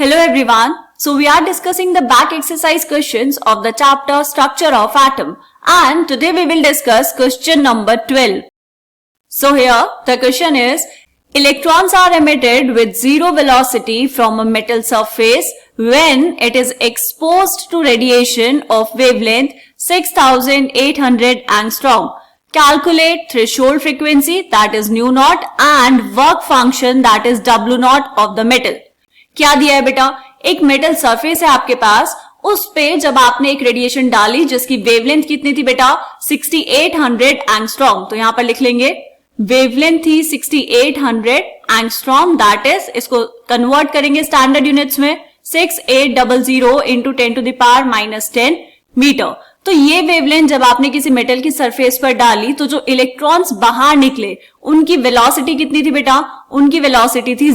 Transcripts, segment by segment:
Hello everyone. So we are discussing the back exercise questions of the chapter Structure of Atom, and today we will discuss question number 12. So here the question is, electrons are emitted with zero velocity from a metal surface when it is exposed to radiation of wavelength 6800 angstrom. Calculate threshold frequency, that is nu naught, and work function, that is W naught of the metal. क्या दिया है बेटा, एक metal surface है आपके पास, उस पे जब आपने एक रेडिएशन डाली जिसकी वेवलेंथ कितनी थी बेटा 6800 एंगस्ट्रॉम, तो यहां पर लिख लेंगे वेवलेंथ थी 6800 एंगस्ट्रॉम, दैट इज, इसको कन्वर्ट करेंगे स्टैंडर्ड यूनिट्स में 6800 into 10 to the power -10 metre. तो ये वेवलेंथ जब आपने किसी मेटल की सरफेस पर डाली तो जो इलेक्ट्रॉन्स बाहर निकले उनकी वेलोसिटी कितनी थी बेटा, उनकी वेलोसिटी थी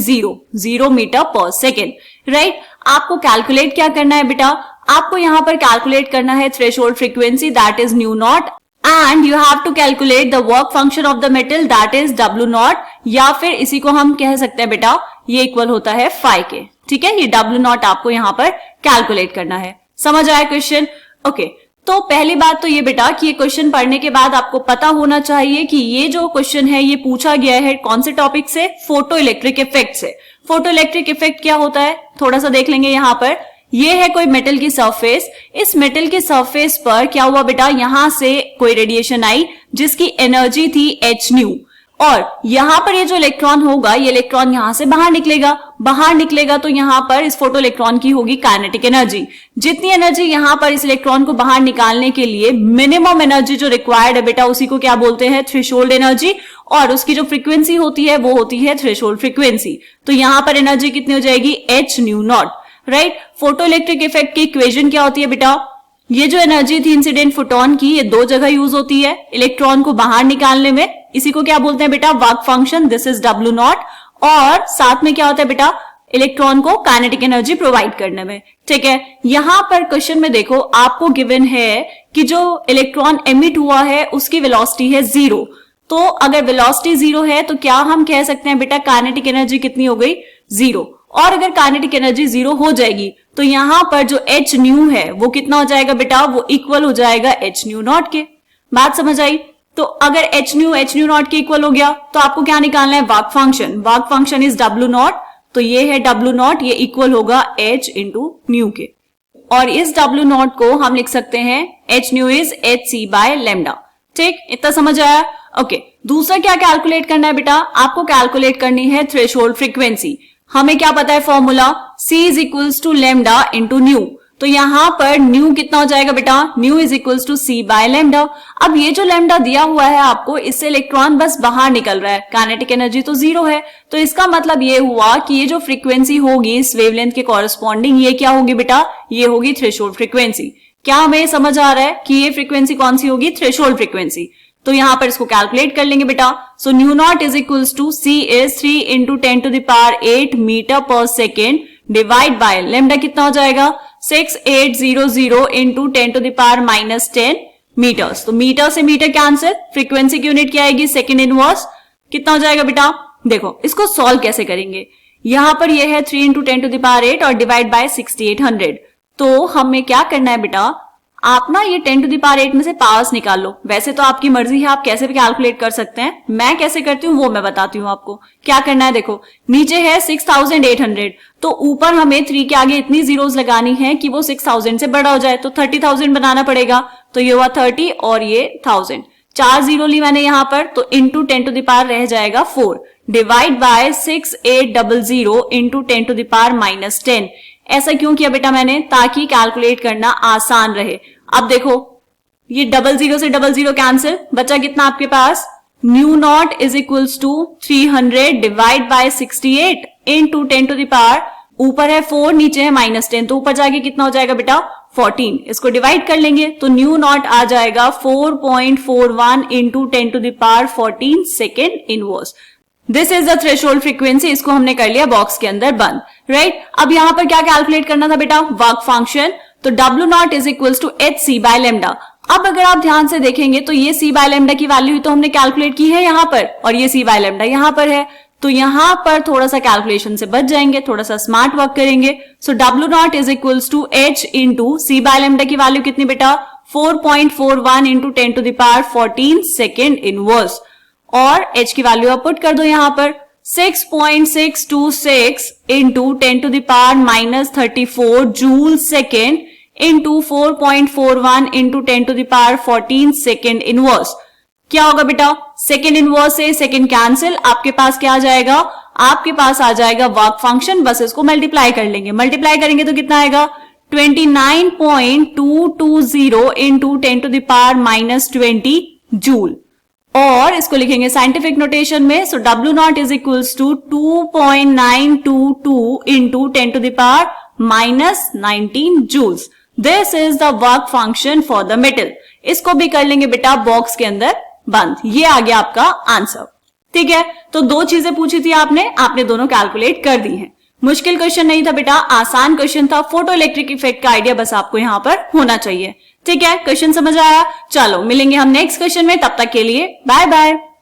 0 मीटर पर सेकेंड। राइट, आपको कैलकुलेट क्या करना है बेटा, आपको यहां पर कैलकुलेट करना है threshold frequency, that is nu nought, and you have to calculate the work function of the metal, that is W nought, या फिर इसी को हम कह सकते हैं बेटा ये इक्वल होता है फाई के। ठीक है, ये W नॉट आपको यहां पर कैलकुलेट करना है। समझ आया क्वेश्चन? ओके, तो पहली बात तो ये बेटा कि ये क्वेश्चन पढ़ने के बाद आपको पता होना चाहिए कि ये जो क्वेश्चन है ये पूछा गया है कौन से टॉपिक से, फोटो इलेक्ट्रिक इफेक्ट से। फोटो इलेक्ट्रिक इफेक्ट क्या होता है थोड़ा सा देख लेंगे। यहाँ पर ये है कोई मेटल की सरफेस, इस मेटल की सरफेस पर क्या हुआ बेटा, यहां से कोई रेडिएशन आई जिसकी एनर्जी थी h न्यू, और यहां पर ये जो इलेक्ट्रॉन होगा ये इलेक्ट्रॉन यहां से बाहर निकलेगा तो यहां पर इस फोटो इलेक्ट्रॉन की होगी काइनेटिक एनर्जी। जितनी एनर्जी यहां पर इस इलेक्ट्रॉन को बाहर निकालने के लिए मिनिमम एनर्जी जो रिक्वायर्ड है बेटा उसी को क्या बोलते हैं, थ्रेशोल्ड एनर्जी, और उसकी जो फ्रीक्वेंसी होती है वो होती है थ्रेशोल्ड फ्रीक्वेंसी। तो यहां पर एनर्जी कितनी हो जाएगी, h new not. Right, photo electric effect की इक्वेशन क्या होती है बेटा, ये जो एनर्जी थी इंसिडेंट फोटोन की ये दो जगह यूज होती है, इलेक्ट्रॉन को बाहर निकालने में, इसी को क्या बोलते हैं बेटा work function, this is W not, और साथ में क्या होता है बेटा इलेक्ट्रॉन को काइनेटिक एनर्जी प्रोवाइड करने में। ठीक है, यहां पर क्वेश्चन में देखो आपको गिवन है कि जो इलेक्ट्रॉन एमिट हुआ है उसकी वेलोसिटी है 0, तो अगर वेलोसिटी 0 है तो क्या हम कह सकते हैं बेटा काइनेटिक एनर्जी कितनी हो गई 0, और अगर काइनेटिक एनर्जी 0 हो जाएगी तो यहां पर जो h न्यू है वो कितना हो जाएगा बेटा, वो इक्वल हो जाएगा h न्यू नॉट के। बात समझ आई? तो अगर h न्यू नॉट के इक्वल हो गया तो आपको क्या निकालना है, work function is W not, तो ये है W नॉट, ये इक्वल होगा h इंटू न्यू के, और इस W नॉट को हम लिख सकते हैं h new is hc by lambda. ठीक, इतना समझ आया? ओके, दूसरा क्या कैलकुलेट करना है बेटा, आपको कैलकुलेट करनी है थ्रेशोल्ड फ्रीक्वेंसी। हमें क्या पता है formula, C is equals to lambda into nu, तो यहां पर न्यू कितना हो जाएगा बेटा, nu is equals to C by lambda. अब ये जो लैम्डा दिया हुआ है आपको, इससे इलेक्ट्रॉन बस बाहर निकल रहा है, काइनेटिक एनर्जी तो 0 है, तो इसका मतलब ये हुआ कि ये जो फ्रीक्वेंसी होगी इस वेवलेंथ के कॉरेस्पॉन्डिंग ये क्या होगी बेटा, ये होगी थ्रेशोल्ड फ्रीक्वेंसी। क्या हमें समझ आ रहा है कि ये फ्रीक्वेंसी कौन सी होगी, थ्रेशोल्ड फ्रीक्वेंसी। तो यहां पर इसको कैलकुलेट कर लेंगे बेटा। So nu not is equals to C is 3 into 10 to the power 8 metre per second divide by lambda कितना हो जाएगा 6800 into 10 to the power -10 metres. तो मीटर से मीटर कैंसिल, फ्रीक्वेंसी की यूनिट क्या आएगी, सेकेंड इनवर्स, कितना हो जाएगा बेटा। देखो इसको सॉल्व कैसे करेंगे, यहां पर ये है 3 इंटू 10 टू द पावर 8 और डिवाइड बाय 6800, तो हमें क्या करना है बेटा, आप ना ये 10 टू द पावर 8 में से पावर्स निकाल लो। वैसे तो आपकी मर्जी है, आप कैसे भी कैलकुलेट कर सकते हैं, मैं कैसे करती हूँ वो मैं बताती हूँ आपको। क्या करना है, देखो नीचे है 6800, तो ऊपर हमें 3 के आगे इतनी जीरोस लगानी है कि वो 6000 से बड़ा हो जाए, तो 30000 बनाना पड़ेगा, तो ये हुआ 30 और ये 1000, 4 जीरो ली मैंने यहाँ पर, तो इंटू 10 टू द पावर रह जाएगा 4 divide by 6800 into 10 to the power -10। ऐसा क्यों किया बेटा मैंने, ताकि कैलकुलेट करना आसान रहे। अब देखो ये 00 से 00 कैंसिल, बचा कितना आपके पास, nu not is equals to 300 divide by 68 into 10 to the power, ऊपर है 4 नीचे है -10, तो ऊपर जाके कितना हो जाएगा बेटा 14, इसको डिवाइड कर लेंगे तो न्यू नॉट आ जाएगा 4.41 into 10 to the power 14 second inverse. This is the threshold frequency, इसको हमने कर लिया बॉक्स के अंदर बंद। राइट, अब यहां पर क्या कैलकुलेट करना था बेटा, वर्क फंक्शन, तो W nought is equals to hc by lambda. अब अगर आप ध्यान से देखेंगे तो ये C बाय लैम्डा की वैल्यू तो हमने कैलकुलेट की है यहाँ पर, और ये C बाय लैम्डा यहाँ पर है, तो यहां पर थोड़ा सा कैलकुलेशन से बच जाएंगे, थोड़ा सा स्मार्ट वर्क करेंगे। So W0 is equals to h into C by lambda की वैल्यू कितनी बेटा 4.41 into 10 to the power 14 second inverse, और h की वैल्यू आप पुट कर दो यहां पर 6.626 into 10 to the power minus 34 joule second into 4.41 into 10 to the power 14 second inverse. क्या होगा बेटा, सेकेंड इनवर्स से सेकेंड कैंसिल, आपके पास क्या आ जाएगा, आपके पास आ जाएगा वर्क फंक्शन, बस इसको मल्टीप्लाई कर लेंगे। मल्टीप्लाई करेंगे तो कितना आएगा 29.220 into 10 to the power minus 20 joule, और इसको लिखेंगे साइंटिफिक नोटेशन में। So W0 is equals to 2.922 into 10 to the power minus 19 joules. This is the work function for the metal. इसको भी कर लेंगे बेटा बॉक्स के अंदर बंद। ये आ गया आपका आंसर। ठीक है, तो दो चीजें पूछी थी आपने दोनों कैलकुलेट कर दी हैं। मुश्किल क्वेश्चन नहीं था बेटा, आसान क्वेश्चन था। फोटो इलेक्ट्रिक इफेक्ट का आइडिया बस आपको यहां पर होना चाहिए। ठीक है, क्वेश्चन समझ आया। चलो मिलेंगे हम नेक्स्ट क्वेश्चन में, तब तक के लिए बाय बाय।